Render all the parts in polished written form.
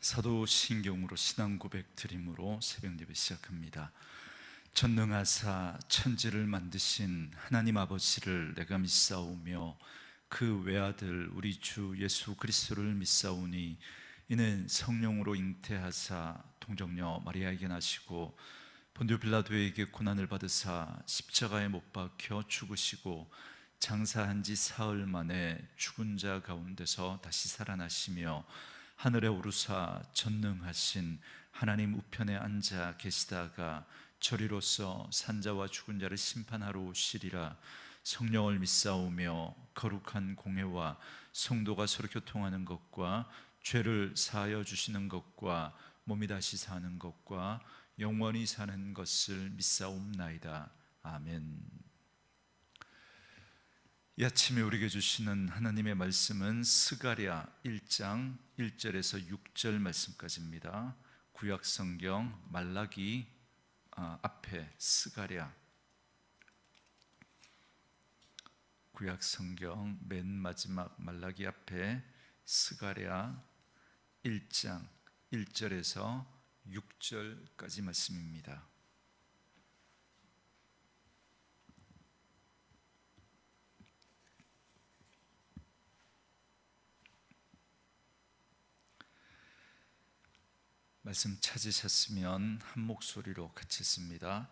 사도신경으로 신앙 고백 드림으로 새벽 예배 시작합니다. 전능하사 천지를 만드신 하나님 아버지를 내가 믿사오며 그 외아들 우리 주 예수 그리스도를 믿사오니 이는 성령으로 잉태하사 동정녀 마리아에게 나시고 본디오 빌라도에게 고난을 받으사 십자가에 못 박혀 죽으시고 장사한 지 사흘 만에 죽은 자 가운데서 다시 살아나시며 하늘에 오르사 전능하신 하나님 우편에 앉아 계시다가 저리로서 산자와 죽은 자를 심판하러 오시리라. 성령을 믿사오며 거룩한 공회와 성도가 서로 교통하는 것과 죄를 사하여 주시는 것과 몸이 다시 사는 것과 영원히 사는 것을 믿사옵나이다. 아멘. 이 아침에 우리에게 주시는 하나님의 말씀은 스가랴 1장 1절에서 6절 말씀까지입니다. 구약성경 말라기 앞에 스가랴, 구약성경 맨 마지막 말라기 앞에 스가랴 1장 1절에서 6절까지 말씀입니다. 말씀 찾으셨으면 한 목소리로 같이 씁니다.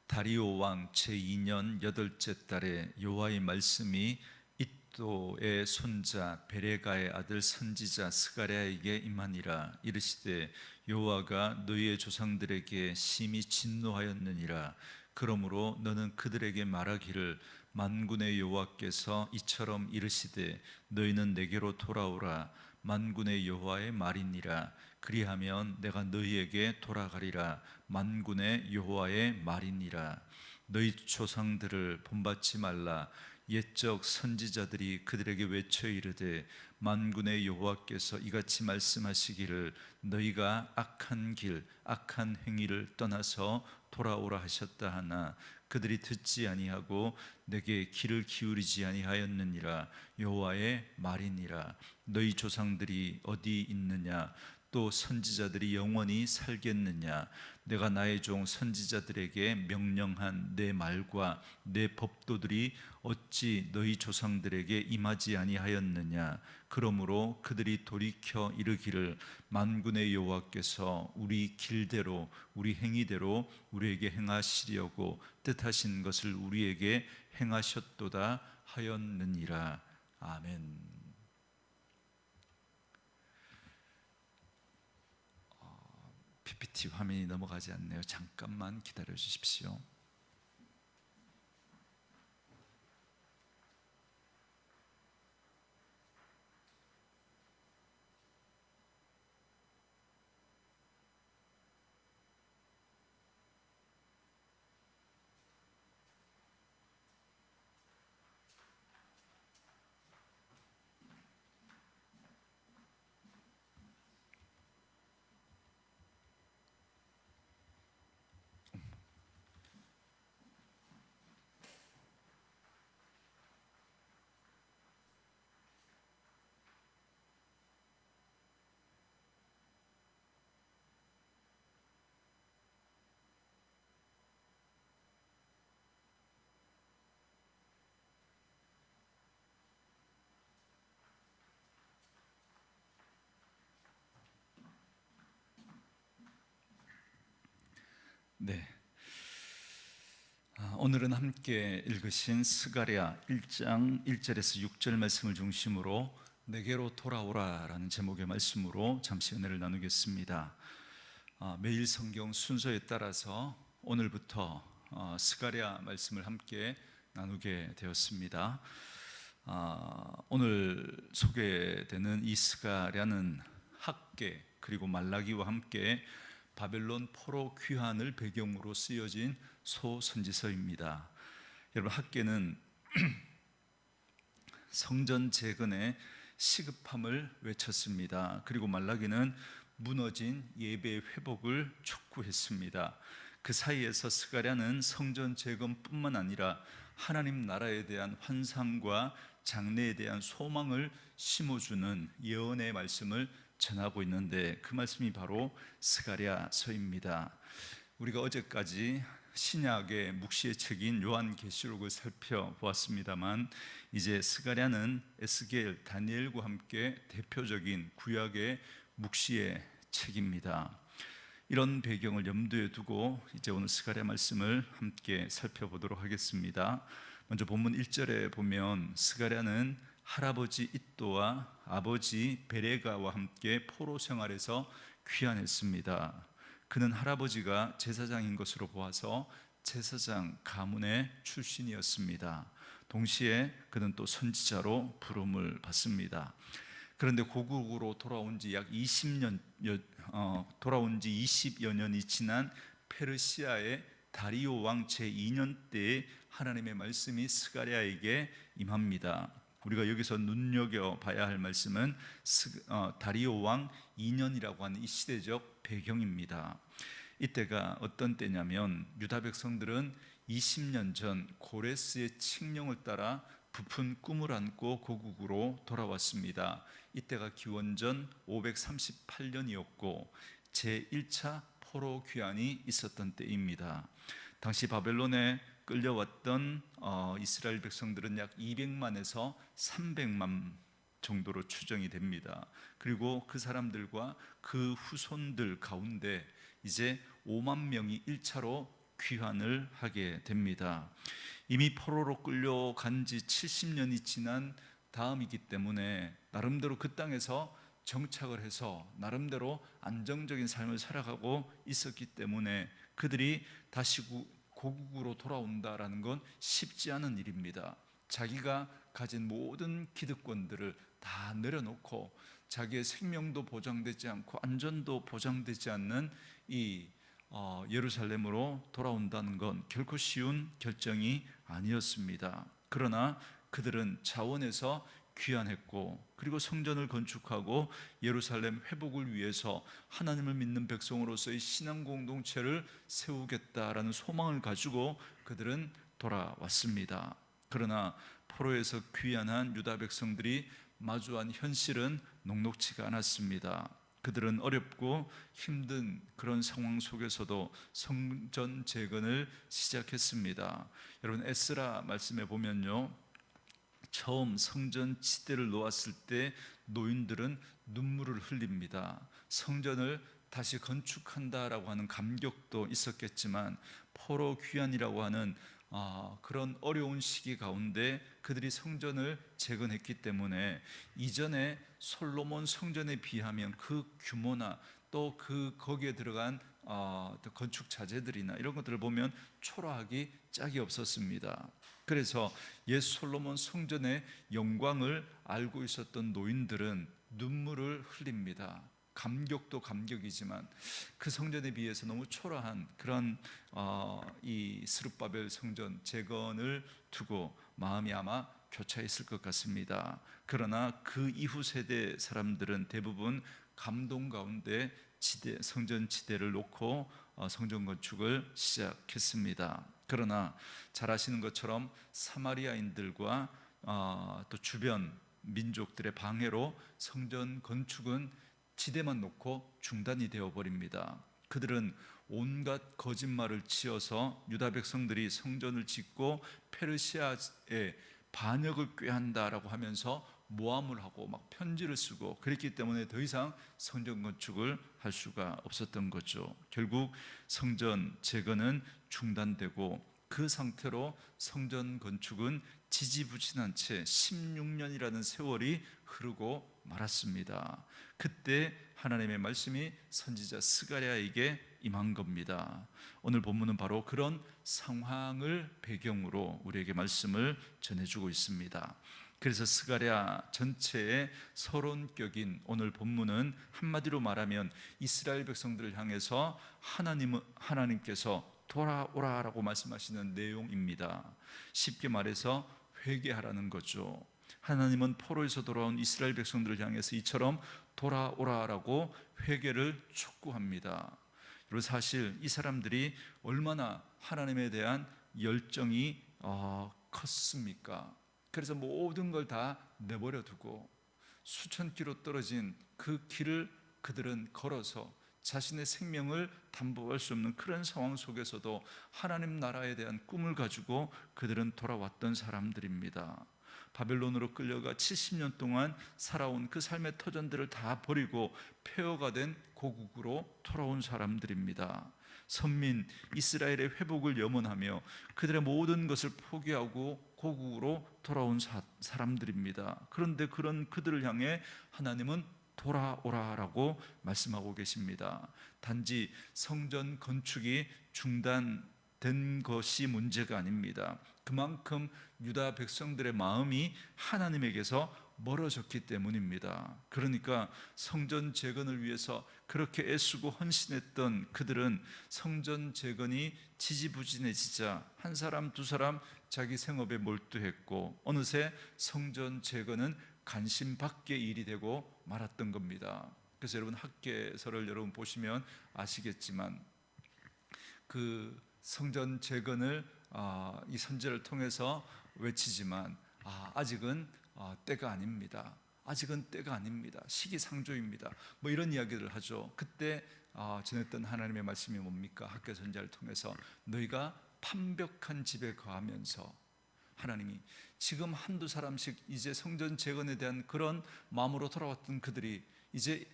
다리오 왕 제2년 8째 달에 여호와의 말씀이 iddo의 손자 베레가의 아들 선지자 스가랴에게 임하니라. 이르시되 여호와가 너희의 조상들에게 심히 진노하였느니라. 그러므로 너는 그들에게 말하기를 만군의 여호와께서 이처럼 이르시되 너희는 내게로 돌아오라. 만군의 여호와의 말이니라. 그리하면 내가 너희에게 돌아가리라. 만군의 여호와의 말이니라. 너희 조상들을 본받지 말라. 옛적 선지자들이 그들에게 외쳐 이르되 만군의 여호와께서 이같이 말씀하시기를 너희가 악한 길 악한 행위를 떠나서 돌아오라 하셨다 하나 그들이 듣지 아니하고 내게 귀를 기울이지 아니하였느니라. 여호와의 말이니라. 너희 조상들이 어디 있느냐? 또 선지자들이 영원히 살겠느냐? 내가 나의 종 선지자들에게 명령한 내 말과 내 법도들이 어찌 너희 조상들에게 임하지 아니하였느냐? 그러므로 그들이 돌이켜 이르기를 만군의 여호와께서 우리 길대로 우리 행위대로 우리에게 행하시려고 뜻하신 것을 우리에게 행하셨도다 하였느니라. 아멘. PPT 화면이 넘어가지 않네요. 잠깐만 기다려 주십시오. 네. 오늘은 함께 읽으신 스가랴 1장 1절에서 6절 말씀을 중심으로 내게로 돌아오라라는 제목의 말씀으로 잠시 은혜를 나누겠습니다. 매일 성경 순서에 따라서 오늘부터 스가랴 말씀을 함께 나누게 되었습니다. 오늘 소개되는 이 스가랴는 학개 그리고 말라기와 함께 바벨론 포로 귀환을 배경으로 쓰여진 소선지서입니다. 여러분, 학개는 성전 재건의 시급함을 외쳤습니다. 그리고 말라기는 무너진 예배의 회복을 촉구했습니다. 그 사이에서 스가랴는 성전 재건뿐만 아니라 하나님 나라에 대한 환상과 장래에 대한 소망을 심어주는 예언의 말씀을 전하고 있는데 그 말씀이 바로 스가랴서입니다. 우리가 어제까지 신약의 묵시의 책인 요한계시록을 살펴보았습니다만 이제 스가랴는 에스겔, 다니엘과 함께 대표적인 구약의 묵시의 책입니다. 이런 배경을 염두에 두고 이제 오늘 스가랴 말씀을 함께 살펴보도록 하겠습니다. 먼저 본문 1절에 보면 스가랴는 할아버지 잇도와 아버지 베레가와 함께 포로 생활에서 귀환했습니다. 그는 할아버지가 제사장인 것으로 보아서 제사장 가문의 출신이었습니다. 동시에 그는 또 선지자로 부름을 받습니다. 그런데 고국으로 돌아온 지 약 20여 년이 지난 페르시아의 다리오 왕 제2년 때에 하나님의 말씀이 스가랴에게 임합니다. 우리가 여기서 눈여겨봐야 할 말씀은 다리오 왕 2년이라고 하는 이 시대적 배경입니다. 이때가 어떤 때냐면 유다 백성들은 20년 전 고레스의 칙령을 따라 부푼 꿈을 안고 고국으로 돌아왔습니다. 이때가 기원전 538년이었고 제1차 포로 귀환이 있었던 때입니다. 당시 바벨론에 끌려왔던 이스라엘 백성들은 약 200만에서 300만 정도로 추정이 됩니다. 그리고 그 사람들과 그 후손들 가운데 이제 5만 명이 1차로 귀환을 하게 됩니다. 이미 포로로 끌려간 지 70년이 지난 다음이기 때문에 나름대로 그 땅에서 정착을 해서 나름대로 안정적인 삶을 살아가고 있었기 때문에 그들이 다시 고국으로 돌아온다라는 건 쉽지 않은 일입니다. 자기가 가진 모든 기득권들을 다 내려놓고 자기의 생명도 보장되지 않고 안전도 보장되지 않는 이 예루살렘으로 돌아온다는 건 결코 쉬운 결정이 아니었습니다. 그러나 그들은 자원에서 귀환했고 그리고 성전을 건축하고 예루살렘 회복을 위해서 하나님을 믿는 백성으로서의 신앙 공동체를 세우겠다라는 소망을 가지고 그들은 돌아왔습니다. 그러나 포로에서 귀환한 유다 백성들이 마주한 현실은 녹록지가 않았습니다. 그들은 어렵고 힘든 그런 상황 속에서도 성전 재건을 시작했습니다. 여러분 에스라 말씀에 보면요, 처음 성전 지대를 놓았을 때 노인들은 눈물을 흘립니다. 성전을 다시 건축한다라고 하는 감격도 있었겠지만 포로 귀환이라고 하는 그런 어려운 시기 가운데 그들이 성전을 재건했기 때문에 이전에 솔로몬 성전에 비하면 그 규모나 또 거기에 들어간 건축 자재들이나 이런 것들을 보면 초라하기 짝이 없었습니다. 그래서 옛 솔로몬 성전의 영광을 알고 있었던 노인들은 눈물을 흘립니다. 감격도 감격이지만 그 성전에 비해서 너무 초라한 그런 이 스룹바벨 성전 재건을 두고 마음이 아마 교차했을 것 같습니다. 그러나 그 이후 세대 사람들은 대부분 감동 가운데 성전 지대를 놓고 성전 건축을 시작했습니다. 그러나 잘 아시는 것처럼 사마리아인들과 또 주변 민족들의 방해로 성전 건축은 지대만 놓고 중단이 되어버립니다. 그들은 온갖 거짓말을 치어서 유다 백성들이 성전을 짓고 페르시아의 반역을 꾀한다라고 하면서 모함을 하고 막 편지를 쓰고 그랬기 때문에 더 이상 성전 건축을 할 수가 없었던 거죠. 결국 성전 재건은 중단되고 그 상태로 성전 건축은 지지부진한 채 16년이라는 세월이 흐르고 말았습니다. 그때 하나님의 말씀이 선지자 스가랴에게 임한 겁니다. 오늘 본문은 바로 그런 상황을 배경으로 우리에게 말씀을 전해주고 있습니다. 그래서 스가랴 전체의 서론격인 오늘 본문은 한마디로 말하면 이스라엘 백성들을 향해서 하나님께서 돌아오라라고 말씀하시는 내용입니다. 쉽게 말해서 회개하라는 거죠. 하나님은 포로에서 돌아온 이스라엘 백성들을 향해서 이처럼 돌아오라라고 회개를 촉구합니다. 그리고 사실 이 사람들이 얼마나 하나님에 대한 열정이 컸습니까? 그래서 모든 걸 다 내버려 두고 수천 킬로 떨어진 그 길을 그들은 걸어서 자신의 생명을 담보할 수 없는 그런 상황 속에서도 하나님 나라에 대한 꿈을 가지고 그들은 돌아왔던 사람들입니다. 바벨론으로 끌려가 70년 동안 살아온 그 삶의 터전들을 다 버리고 폐허가 된 고국으로 돌아온 사람들입니다. 선민 이스라엘의 회복을 염원하며 그들의 모든 것을 포기하고 고국으로 돌아온 사람들입니다. 그런데 그런 그들을 향해 하나님은 돌아오라라고 말씀하고 계십니다. 단지 성전 건축이 중단된 것이 문제가 아닙니다. 그만큼 유다 백성들의 마음이 하나님에게서 멀어졌기 때문입니다. 그러니까 성전 재건을 위해서 그렇게 애쓰고 헌신했던 그들은 성전 재건이 지지부진해지자 한 사람 두 사람 자기 생업에 몰두했고 어느새 성전 재건은 관심 밖의 일이 되고 말았던 겁니다. 그래서 여러분 학개서를 여러분 보시면 아시겠지만 그 성전 재건을 이 선제를 통해서 외치지만 아직은 때가 아닙니다. 아직은 때가 아닙니다. 시기상조입니다. 뭐 이런 이야기를 하죠. 그때 전했던 하나님의 말씀이 뭡니까? 학개 선지자를 통해서 너희가 판벽한 집에 거하면서 하나님이 지금 한두 사람씩 이제 성전 재건에 대한 그런 마음으로 돌아왔던 그들이 이제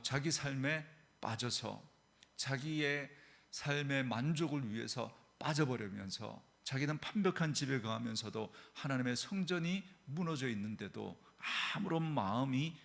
자기 삶에 빠져서 자기의 삶의 만족을 위해서 빠져버리면서 자기는 판벽한 집에 거하면서도 하나님의 성전이 무너져 있는데도 아무런 마음이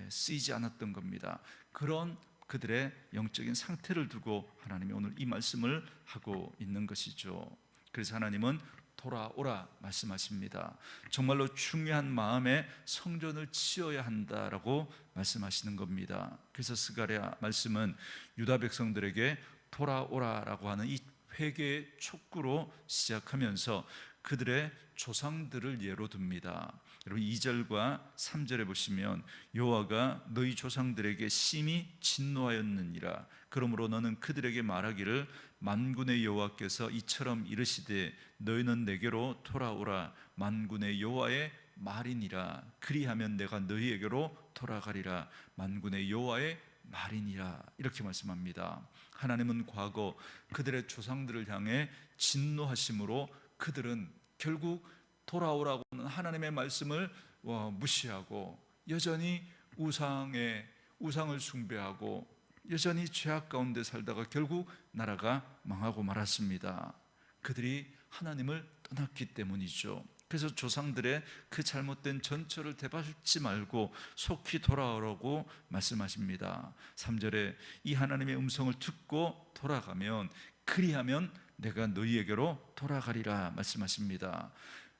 쓰이지 않았던 겁니다. 그런 그들의 영적인 상태를 두고 하나님이 오늘 이 말씀을 하고 있는 것이죠. 그래서 하나님은 돌아오라 말씀하십니다. 정말로 중요한 마음에 성전을 지어야 한다라고 말씀하시는 겁니다. 그래서 스가랴 말씀은 유다 백성들에게 돌아오라라고 하는 이 회개의 촉구로 시작하면서 그들의 조상들을 예로 듭니다. 여러분 2절과 3절에 보시면 여호와가 너희 조상들에게 심히 진노하였느니라. 그러므로 너는 그들에게 말하기를 만군의 여호와께서 이처럼 이르시되 너희는 내게로 돌아오라. 만군의 여호와의 말이니라. 그리하면 내가 너희에게로 돌아가리라. 만군의 여호와의 말이니라. 이렇게 말씀합니다. 하나님은 과거 그들의 조상들을 향해 진노하심으로 그들은 결국 돌아오라고 하는 하나님의 말씀을 무시하고 여전히 우상을 숭배하고 여전히 죄악 가운데 살다가 결국 나라가 망하고 말았습니다. 그들이 하나님을 떠났기 때문이죠. 그래서 조상들의 그 잘못된 전철을 되밟지 말고 속히 돌아오라고 말씀하십니다. 3절에 이 하나님의 음성을 듣고 돌아가면 그리하면 내가 너희에게로 돌아가리라 말씀하십니다.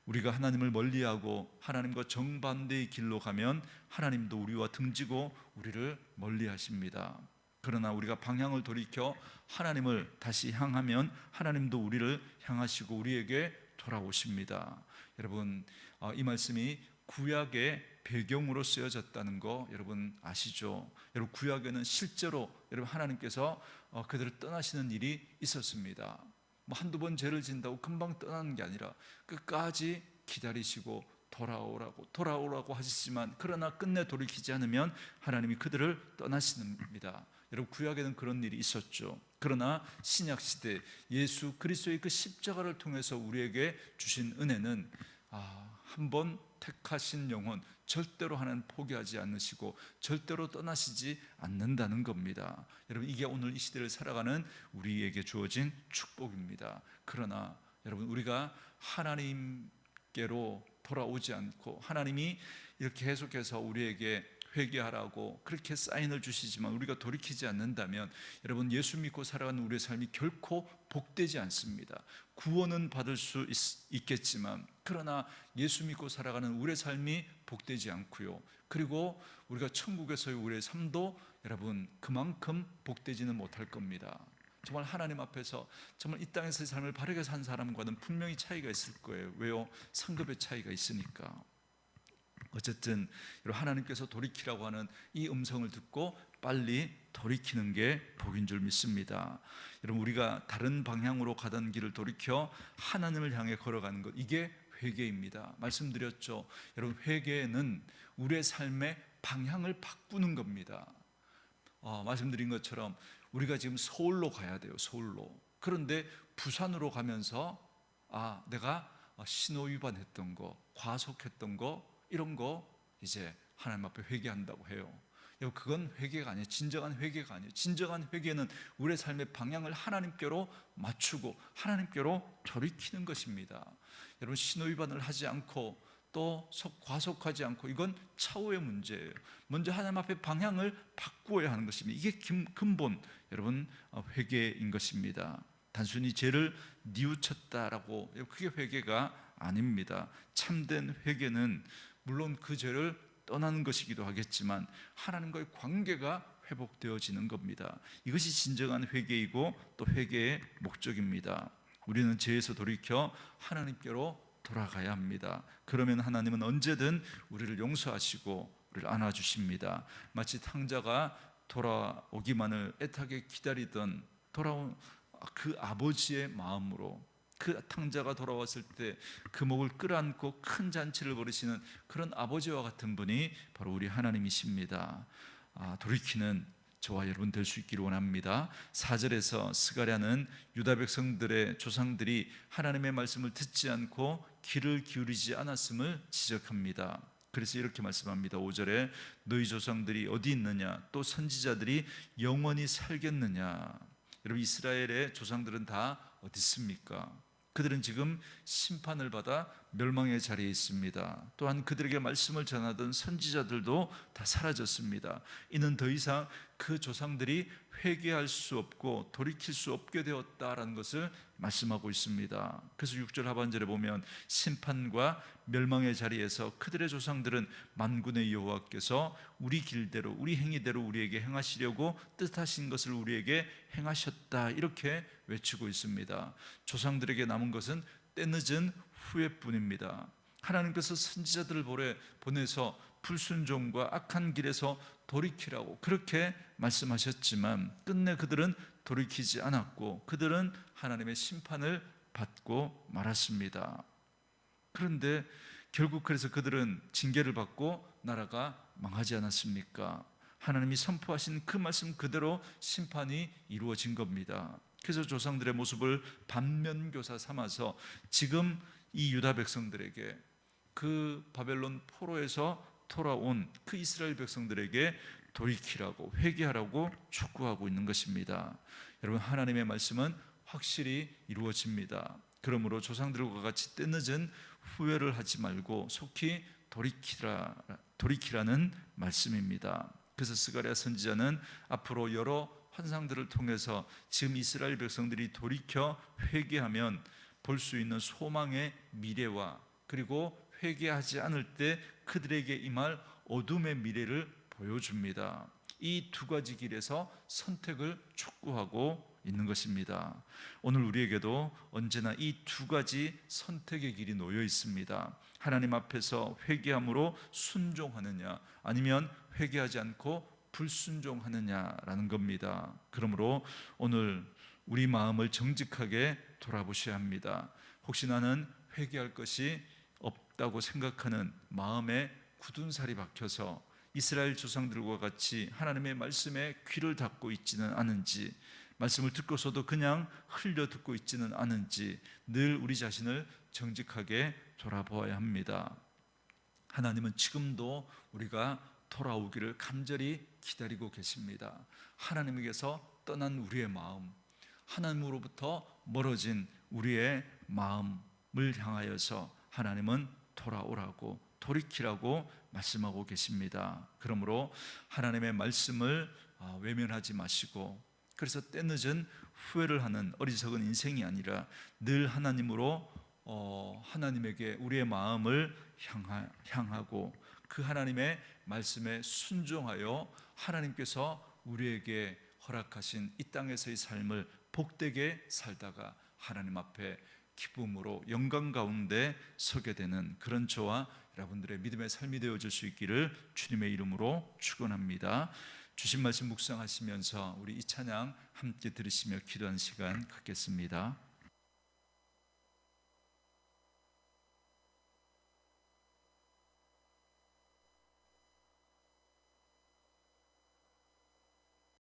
우리가 하나님을 멀리하고 하나님과 정반대의 길로 가면 하나님도 우리와 등지고 우리를 멀리하십니다. 그러나 우리가 방향을 돌이켜 하나님을 다시 향하면 하나님도 우리를 향하시고 우리에게 돌아오십니다. 여러분 이 말씀이 구약의 배경으로 쓰여졌다는 거 여러분 아시죠? 여러분 구약에는 실제로 여러분 하나님께서 그들을 떠나시는 일이 있었습니다. 뭐 한두 번 죄를 진다고 금방 떠나는 게 아니라 끝까지 기다리시고 돌아오라고 하시지만 그러나 끝내 돌이키지 않으면 하나님이 그들을 떠나시는입니다. 여러분 구약에는 그런 일이 있었죠. 그러나 신약 시대 예수 그리스도의 그 십자가를 통해서 우리에게 주신 은혜는 한번 택하신 영혼 절대로 하나님 포기하지 않으시고 절대로 떠나시지 않는다는 겁니다. 여러분 이게 오늘 이 시대를 살아가는 우리에게 주어진 축복입니다. 그러나 여러분 우리가 하나님께로 돌아오지 않고 하나님이 이렇게 계속해서 우리에게 회개하라고 그렇게 사인을 주시지만 우리가 돌이키지 않는다면 여러분 예수 믿고 살아가는 우리의 삶이 결코 복되지 않습니다. 구원은 받을 수 있겠지만 그러나 예수 믿고 살아가는 우리의 삶이 복되지 않고요. 그리고 우리가 천국에서의 우리의 삶도 여러분 그만큼 복되지는 못할 겁니다. 정말 하나님 앞에서 정말 이 땅에서의 삶을 바르게 산 사람과는 분명히 차이가 있을 거예요. 왜요? 상급의 차이가 있으니까. 어쨌든 하나님께서 돌이키라고 하는 이 음성을 듣고 빨리 돌이키는 게 복인 줄 믿습니다. 여러분 우리가 다른 방향으로 가던 길을 돌이켜 하나님을 향해 걸어가는 것 이게 회개입니다. 말씀드렸죠. 여러분, 회개는 우리의 삶의 방향을 바꾸는 겁니다. 말씀드린 것처럼 우리가 지금 서울로 가야 돼요. 서울로. 그런데 부산으로 가면서 내가 신호 위반했던 거, 과속했던 거, 이런 거 이제 하나님 앞에 회개한다고 해요. 그건 회개가 아니에요. 진정한 회개가 아니에요. 진정한 회개는 우리의 삶의 방향을 하나님께로 맞추고 하나님께로 돌이키는 것입니다. 여러분, 신호 위반을 하지 않고 또 과속하지 않고, 이건 차후의 문제예요. 먼저 하나님 앞에 방향을 바꾸어야 하는 것입니다. 이게 근본, 여러분, 회개인 것입니다. 단순히 죄를 뉘우쳤다라고, 그게 회개가 아닙니다. 참된 회개는 물론 그 죄를 떠나는 것이기도 하겠지만 하나님과의 관계가 회복되어지는 겁니다. 이것이 진정한 회개이고 또 회개의 목적입니다. 우리는 죄에서 돌이켜 하나님께로 돌아가야 합니다. 그러면 하나님은 언제든 우리를 용서하시고 우리를 안아주십니다. 마치 탕자가 돌아오기만을 애타게 기다리던 돌아온 그 아버지의 마음으로, 그 탕자가 돌아왔을 때 그 목을 끌어안고 큰 잔치를 벌이시는 그런 아버지와 같은 분이 바로 우리 하나님이십니다. 돌이키는 저와 여러분 될 수 있기를 원합니다. 4절에서 스가랴는 유다 백성들의 조상들이 하나님의 말씀을 듣지 않고 귀를 기울이지 않았음을 지적합니다. 그래서 이렇게 말씀합니다. 5절에 너희 조상들이 어디 있느냐, 또 선지자들이 영원히 살겠느냐. 여러분, 이스라엘의 조상들은 다 어디 있습니까? 그들은 지금 심판을 받아 멸망의 자리에 있습니다. 또한 그들에게 말씀을 전하던 선지자들도 다 사라졌습니다. 이는 더 이상 그 조상들이 회개할 수 없고 돌이킬 수 없게 되었다라는 것을 말씀하고 있습니다. 그래서 6절 하반절에 보면 심판과 멸망의 자리에서 그들의 조상들은 만군의 여호와께서 우리 길대로 우리 행위대로 우리에게 행하시려고 뜻하신 것을 우리에게 행하셨다, 이렇게 외치고 있습니다. 조상들에게 남은 것은 때늦은 후회뿐입니다. 하나님께서 선지자들을 보내서 불순종과 악한 길에서 돌이키라고 그렇게 말씀하셨지만 끝내 그들은 돌이키지 않았고 그들은 하나님의 심판을 받고 말았습니다. 그런데 결국 그래서 그들은 징계를 받고 나라가 망하지 않았습니까? 하나님이 선포하신 그 말씀 그대로 심판이 이루어진 겁니다. 그래서 조상들의 모습을 반면교사 삼아서 지금 이 유다 백성들에게, 그 바벨론 포로에서 돌아온 그 이스라엘 백성들에게 돌이키라고, 회개하라고 촉구하고 있는 것입니다. 여러분, 하나님의 말씀은 확실히 이루어집니다. 그러므로 조상들과 같이 때늦은 후회를 하지 말고 속히 돌이키라는 말씀입니다. 그래서 스가랴 선지자는 앞으로 여러 환상들을 통해서 지금 이스라엘 백성들이 돌이켜 회개하면 볼 수 있는 소망의 미래와, 그리고 회개하지 않을 때 그들에게 임할 어둠의 미래를 보여줍니다. 이 두 가지 길에서 선택을 촉구하고 있는 것입니다. 오늘 우리에게도 언제나 이 두 가지 선택의 길이 놓여 있습니다. 하나님 앞에서 회개함으로 순종하느냐, 아니면 회개하지 않고 불순종하느냐라는 겁니다. 그러므로 오늘 우리 마음을 정직하게 돌아보셔야 합니다. 혹시 나는 회개할 것이 없다고 생각하는 마음에 굳은 살이 박혀서 이스라엘 조상들과 같이 하나님의 말씀에 귀를 닫고 있지는 않은지, 말씀을 듣고서도 그냥 흘려 듣고 있지는 않은지 늘 우리 자신을 정직하게 돌아보아야 합니다. 하나님은 지금도 우리가 돌아오기를 간절히 기다리고 계십니다. 하나님에게서 떠난 우리의 마음, 하나님으로부터 멀어진 우리의 마음을 향하여서 하나님은 돌아오라고, 돌이키라고 말씀하고 계십니다. 그러므로 하나님의 말씀을 외면하지 마시고, 그래서 때늦은 후회를 하는 어리석은 인생이 아니라 늘 하나님으로 하나님에게 우리의 마음을 향하고 그 하나님의 말씀에 순종하여 하나님께서 우리에게 허락하신 이 땅에서의 삶을 복되게 살다가 하나님 앞에 기쁨으로 영광 가운데 서게 되는 그런 저와 여러분들의 믿음의 삶이 되어질 수 있기를 주님의 이름으로 축원합니다. 주신 말씀 묵상하시면서 우리 이 찬양 함께 들으시며 기도하는 시간 갖겠습니다.